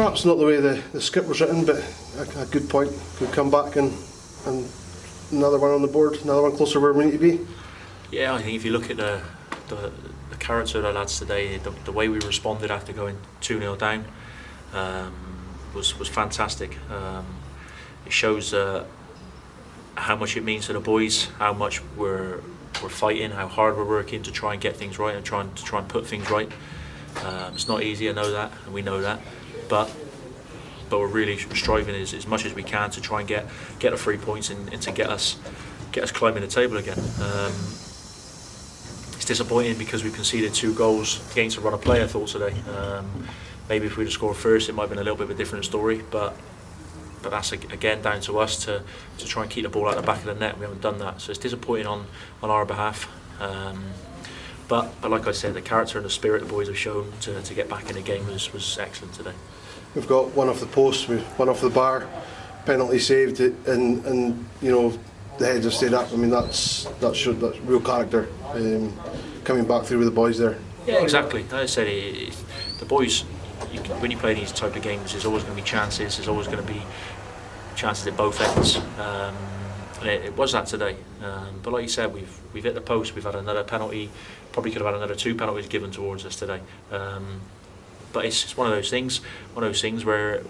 Perhaps not the way the script was written, but a good point. Could come back and another one on the board, another one closer where we need to be. Yeah, I think if you look at the character of the lads today, the way we responded after going 2-0 down was fantastic. It shows how much it means to the boys, how much we're fighting, how hard we're working to try and get things right and try and put things right. It's not easy, I know that, and we know that, but we're really striving as much as we can to try and get the 3 points and to get us climbing the table again. It's disappointing because we conceded 2 goals against a run of play, I thought, today. Maybe if we'd have scored first, it might have been a little bit of a different story, but that's again down to us to try and keep the ball out the back of the net. We haven't done that, so it's disappointing on our behalf. But like I said, the character and the spirit the boys have shown to get back in the game was excellent today. We've got one off the post, one off the bar, penalty saved, and you know the heads have stayed up. I mean that's real character coming back through with the boys there. Yeah, exactly. Like I said, the boys, when you play these type of games, there's always going to be chances. There's always going to be chances at both ends, and it was that today. But like you said, we've hit the post. We've had another penalty. Probably could have had another 2 penalties given towards us today. But it's one of those things where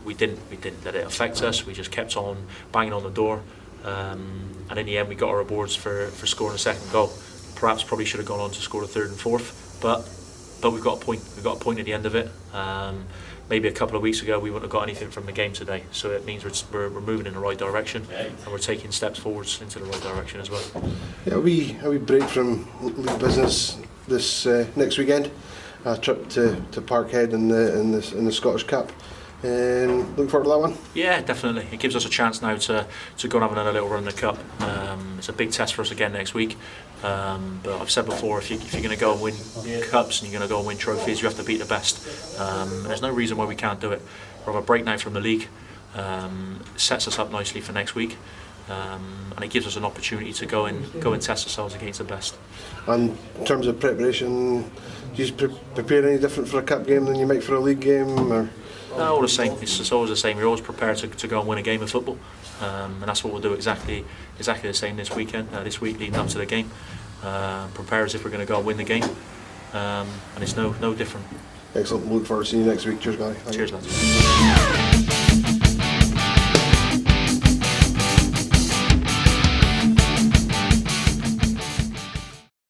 we didn't let it affect us. We just kept on banging on the door, and in the end we got our rewards for scoring a second goal. Perhaps probably should have gone on to score a third and fourth, but we've got a point. We've got a point at the end of it. Maybe a couple of weeks ago we wouldn't have got anything from the game today, so it means we're moving in the right direction and we're taking steps forwards into the right direction as well. Yeah, we break from league business this next weekend. A trip to Parkhead in the Scottish Cup. Looking forward to that one? Yeah, definitely. It gives us a chance now to go and have another little run in the Cup. It's a big test for us again next week. But I've said before, if you're going to go and win cups and you're going to go and win trophies, you have to beat the best. And there's no reason why we can't do it. We're on a break now from the league. Sets us up nicely for next week. And it gives us an opportunity to go and test ourselves against the best. And in terms of preparation, do you prepare any different for a cup game than you might for a league game? Or? No, all the same. It's always the same. We're always prepared to go and win a game of football, and that's what we'll do exactly the same this weekend, this week leading up to the game. Prepare as if we're going to go and win the game, and it's no different. Excellent. Look forward to seeing you next week. Cheers, guys. Cheers, lads.